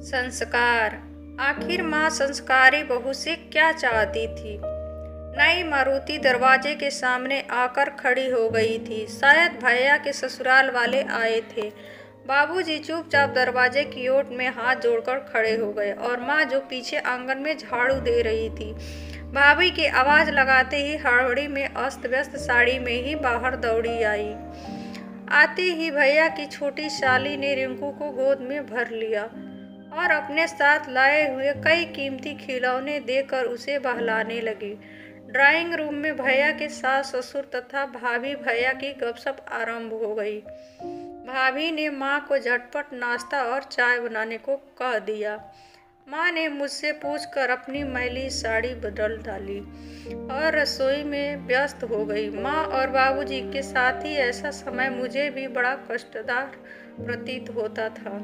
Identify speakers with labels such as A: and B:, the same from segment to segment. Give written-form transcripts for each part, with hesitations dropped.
A: संस्कार। आखिर माँ संस्कारी बहू से क्या चाहती थी। नई मारुति दरवाजे के सामने आकर खड़ी हो गई थी। शायद भैया के ससुराल वाले आए थे। बाबूजी चुपचाप दरवाजे की ओट में हाथ जोड़कर खड़े हो गए और माँ जो पीछे आंगन में झाड़ू दे रही थी, भाभी की आवाज लगाते ही हड़बड़ी में अस्त व्यस्त साड़ी में ही बाहर दौड़ी आई। आते ही भैया की छोटी साली ने रिंकू को गोद में भर लिया और अपने साथ लाए हुए कई कीमती खिलौने देकर उसे बहलाने लगी। ड्राइंग रूम में भैया के सास ससुर तथा भाभी भैया की गपशप आरंभ हो गई। भाभी ने माँ को झटपट नाश्ता और चाय बनाने को कह दिया। माँ ने मुझसे पूछकर अपनी मैली साड़ी बदल डाली और रसोई में व्यस्त हो गई। माँ और बाबूजी के साथ ही ऐसा समय मुझे भी बड़ा कष्टदार प्रतीत होता था।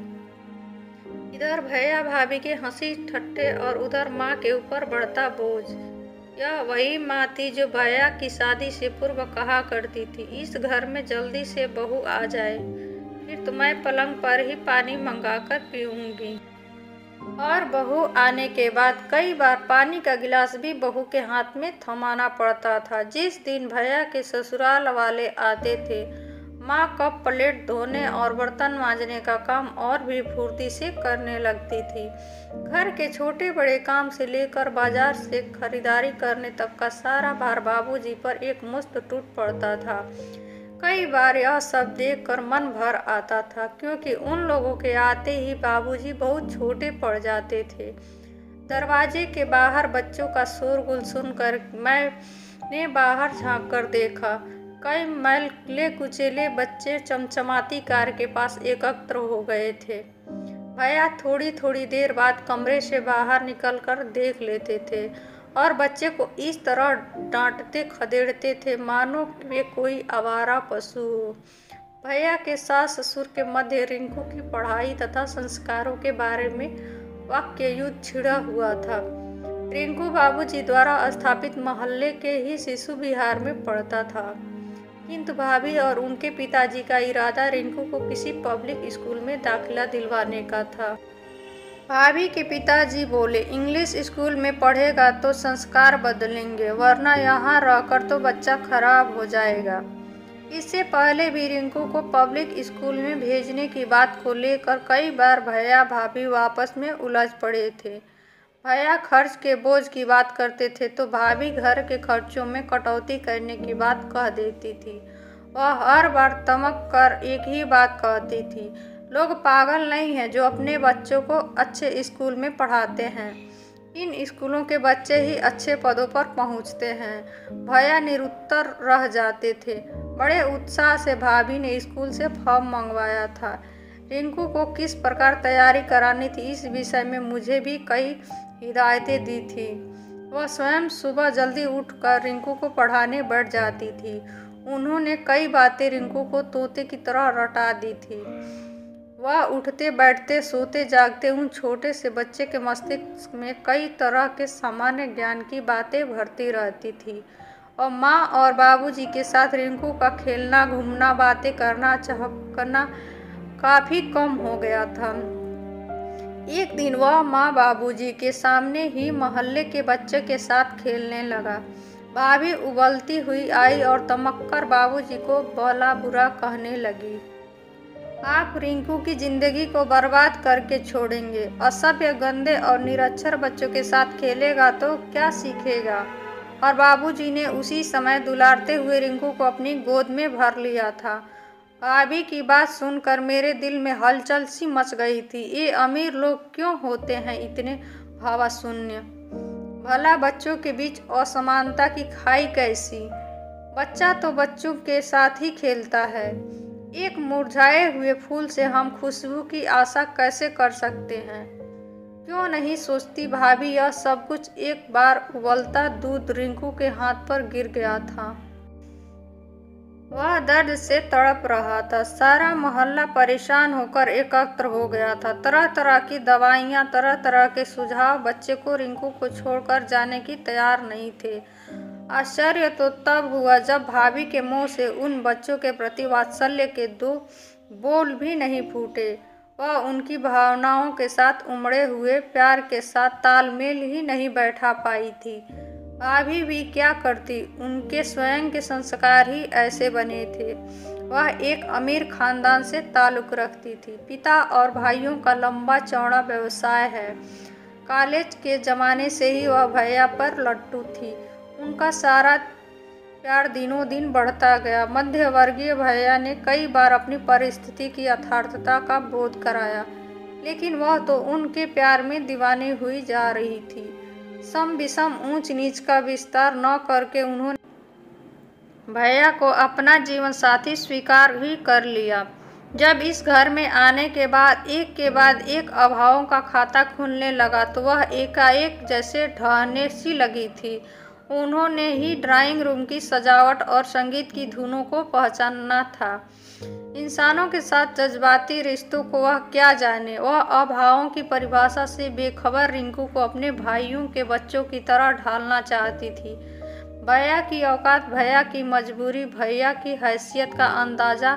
A: इधर भैया भाभी के हंसी ठट्ठे और उधर माँ के ऊपर बढ़ता बोझ। यह वही माँ थी जो भैया की शादी से पूर्व कहा करती थी, इस घर में जल्दी से बहू आ जाए, फिर तो मैं पलंग पर ही पानी मंगाकर पीऊंगी। और बहू आने के बाद कई बार पानी का गिलास भी बहू के हाथ में थमाना पड़ता था। जिस दिन भैया के ससुराल वाले आते थे, माँ कप प्लेट धोने और बर्तन मांजने का काम और भी फुर्ती से करने लगती थी। घर के छोटे बड़े काम से लेकर बाजार से खरीदारी करने तक का सारा भार बाबूजी पर एक मुश्त टूट पड़ता था। कई बार यह सब देखकर मन भर आता था, क्योंकि उन लोगों के आते ही बाबूजी बहुत छोटे पड़ जाते थे। दरवाजे के बाहर बच्चों का शोरगुल सुनकर मैंने बाहर झांक कर देखा। कई मैले कुचेले बच्चे चमचमाती कार के पास एकत्र हो गए थे। भैया थोड़ी थोड़ी देर बाद कमरे से बाहर निकलकर देख लेते थे और बच्चे को इस तरह डांटते खदेड़ते थे मानो वे कोई आवारा पशु हो। भैया के सास ससुर के मध्य रिंकू की पढ़ाई तथा संस्कारों के बारे में वाक्य युद्ध छिड़ा हुआ था। रिंकू बाबूजी द्वारा स्थापित मोहल्ले के ही शिशु विहार में पढ़ता था, किंतु भाभी और उनके पिताजी का इरादा रिंकू को किसी पब्लिक स्कूल में दाखिला दिलवाने का था। भाभी के पिताजी बोले, इंग्लिश स्कूल में पढ़ेगा तो संस्कार बदलेंगे, वरना यहाँ रहकर तो बच्चा खराब हो जाएगा। इससे पहले भी रिंकू को पब्लिक स्कूल में भेजने की बात को लेकर कई बार भैया भाभी आपस में उलझ पड़े थे। भैया खर्च के बोझ की बात करते थे तो भाभी घर के खर्चों में कटौती करने की बात कह देती थी। वह हर बार तमक कर एक ही बात कहती थी, लोग पागल नहीं हैं जो अपने बच्चों को अच्छे स्कूल में पढ़ाते हैं, इन स्कूलों के बच्चे ही अच्छे पदों पर पहुंचते हैं। भैया निरुत्तर रह जाते थे। बड़े उत्साह से भाभी ने स्कूल से फॉर्म मंगवाया था। रिंकू को किस प्रकार तैयारी करानी थी, इस विषय में मुझे भी कई हिदायतें दी थी। वह स्वयं सुबह जल्दी उठकर रिंकू को पढ़ाने बैठ जाती थी। उन्होंने कई बातें रिंकू को तोते की तरह रटा दी थी। वह उठते बैठते सोते जागते उन छोटे से बच्चे के मस्तिष्क में कई तरह के सामान्य ज्ञान की बातें भरती रहती थी और माँ और बाबूजी के साथ रिंकू का खेलना घूमना बातें करना चहकना काफ़ी कम हो गया था। एक दिन वह माँ बाबूजी के सामने ही मोहल्ले के बच्चे के साथ खेलने लगा। भाभी उबलती हुई आई और तमक्कर बाबूजी को भला बुरा कहने लगी, आप रिंकू की जिंदगी को बर्बाद करके छोड़ेंगे। असभ्य गंदे और निरक्षर बच्चों के साथ खेलेगा तो क्या सीखेगा। और बाबूजी ने उसी समय दुलारते हुए रिंकू को अपनी गोद में भर लिया था। भाभी की बात सुनकर मेरे दिल में हलचल सी मच गई थी। ये अमीर लोग क्यों होते हैं इतने भावाशून्य। भला बच्चों के बीच असमानता की खाई कैसी। बच्चा तो बच्चों के साथ ही खेलता है। एक मुरझाए हुए फूल से हम खुशबू की आशा कैसे कर सकते हैं। क्यों नहीं सोचती भाभी यह सब कुछ। एक बार उबलता दूध रिंकू के हाथ पर गिर गया था। वह दर्द से तड़प रहा था। सारा मोहल्ला परेशान होकर एकत्र हो गया था। तरह तरह की दवाइयाँ, तरह तरह के सुझाव बच्चे को रिंकू को छोड़कर जाने की तैयार नहीं थे। आश्चर्य तो तब हुआ जब भाभी के मुंह से उन बच्चों के प्रति वात्सल्य के दो बोल भी नहीं फूटे। वह उनकी भावनाओं के साथ उमड़े हुए प्यार के साथ तालमेल ही नहीं बैठा पाई थी। भाभी भी क्या करती, उनके स्वयं के संस्कार ही ऐसे बने थे। वह एक अमीर खानदान से ताल्लुक़ रखती थी। पिता और भाइयों का लंबा चौड़ा व्यवसाय है। कॉलेज के ज़माने से ही वह भैया पर लट्टू थी। उनका सारा प्यार दिनों दिन बढ़ता गया। मध्यवर्गीय भैया ने कई बार अपनी परिस्थिति की यथार्थता का बोध कराया, लेकिन वह तो उनके प्यार में दीवानी हुई जा रही थी। सम विषम ऊंच नीच का विस्तार न करके उन्होंने भैया को अपना जीवन साथी स्वीकार ही कर लिया। जब इस घर में आने के बाद एक अभावों का खाता खुलने लगा तो वह एकाएक जैसे ढहने सी लगी थी। उन्होंने ही ड्राइंग रूम की सजावट और संगीत की धुनों को पहचानना था। इंसानों के साथ जज्बाती रिश्तों को वह क्या जाने। वह अभावों की परिभाषा से बेखबर रिंकू को अपने भाइयों के बच्चों की तरह ढालना चाहती थी। भैया की औकात, भैया की मजबूरी, भैया की हैसियत का अंदाज़ा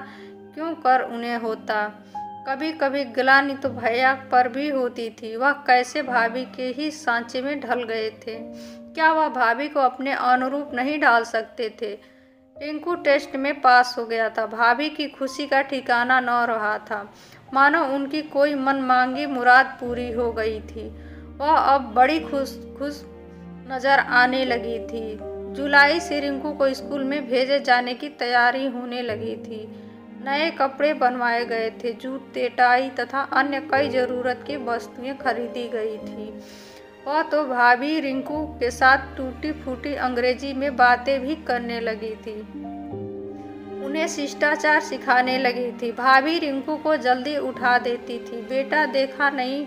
A: क्यों कर उन्हें होता। कभी कभी ग्लानि तो भैया पर भी होती थी। वह कैसे भाभी के ही सांचे में ढल गए थे। क्या वह भाभी को अपने अनुरूप नहीं ढाल सकते थे। रिंकू टेस्ट में पास हो गया था। भाभी की खुशी का ठिकाना न रहा था, मानो उनकी कोई मनमांगी मुराद पूरी हो गई थी। वह अब बड़ी खुश नज़र आने लगी थी। जुलाई से रिंकू को स्कूल में भेजे जाने की तैयारी होने लगी थी। नए कपड़े बनवाए गए थे, जूते, टाई तथा अन्य कई ज़रूरत की वस्तुएं खरीदी गई थी। वह तो भाभी रिंकू के साथ टूटी फूटी अंग्रेजी में बातें भी करने लगी थी। उन्हें शिष्टाचार सिखाने लगी थी। भाभी रिंकू को जल्दी उठा देती थी। बेटा, देखा नहीं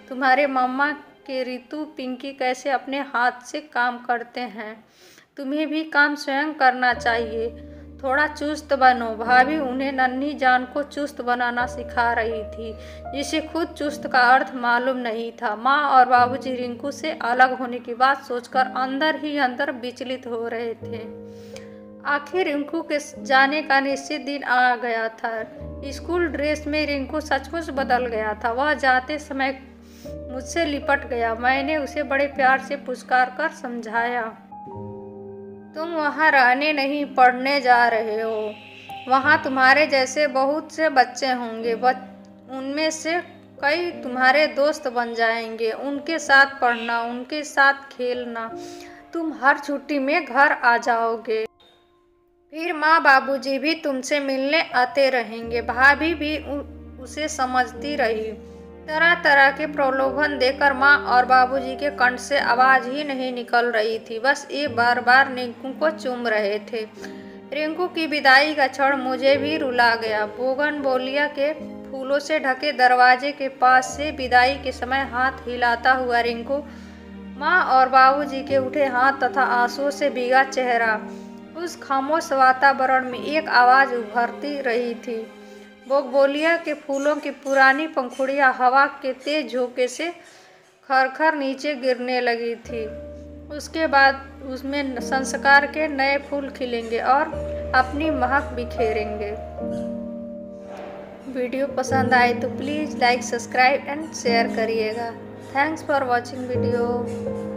A: तुम्हारे मम्मा के रितु, पिंकी कैसे अपने हाथ से काम करते हैं। तुम्हें भी काम स्वयं करना चाहिए। थोड़ा चुस्त बनो। भाभी उन्हें नन्ही जान को चुस्त बनाना सिखा रही थी, जिसे खुद चुस्त का अर्थ मालूम नहीं था। माँ और बाबूजी रिंकू से अलग होने की बात सोचकर अंदर ही अंदर विचलित हो रहे थे। आखिर रिंकू के जाने का निश्चित दिन आ गया था। स्कूल ड्रेस में रिंकू सचमुच बदल गया था। वह जाते समय मुझसे लिपट गया। मैंने उसे बड़े प्यार से पुचकार कर समझाया, तुम वहाँ रहने नहीं, पढ़ने जा रहे हो। वहाँ तुम्हारे जैसे बहुत से बच्चे होंगे। उनमें से कई तुम्हारे दोस्त बन जाएंगे। उनके साथ पढ़ना, उनके साथ खेलना। तुम हर छुट्टी में घर आ जाओगे। फिर माँ बाबूजी भी तुमसे मिलने आते रहेंगे। भाभी भी उसे समझती रही। तरह तरह के प्रलोभन देकर माँ और बाबूजी के कंठ से आवाज़ ही नहीं निकल रही थी। बस ये बार बार रिंकू को चूम रहे थे। रिंकू की विदाई का क्षण मुझे भी रुला गया। बोगनवेलिया के फूलों से ढके दरवाजे के पास से विदाई के समय हाथ हिलाता हुआ रिंकू, माँ और बाबूजी के उठे हाथ तथा आंसुओं से भीगा चेहरा, उस खामोश वातावरण में एक आवाज़ उभरती रही थी। बोगनवेलिया के फूलों की पुरानी पंखुड़ियाँ हवा के तेज झोंके से खरखर नीचे गिरने लगी थी। उसके बाद उसमें संस्कार के नए फूल खिलेंगे और अपनी महक बिखेरेंगे। वीडियो पसंद आए तो please like, subscribe and share करिएगा। Thanks for watching video.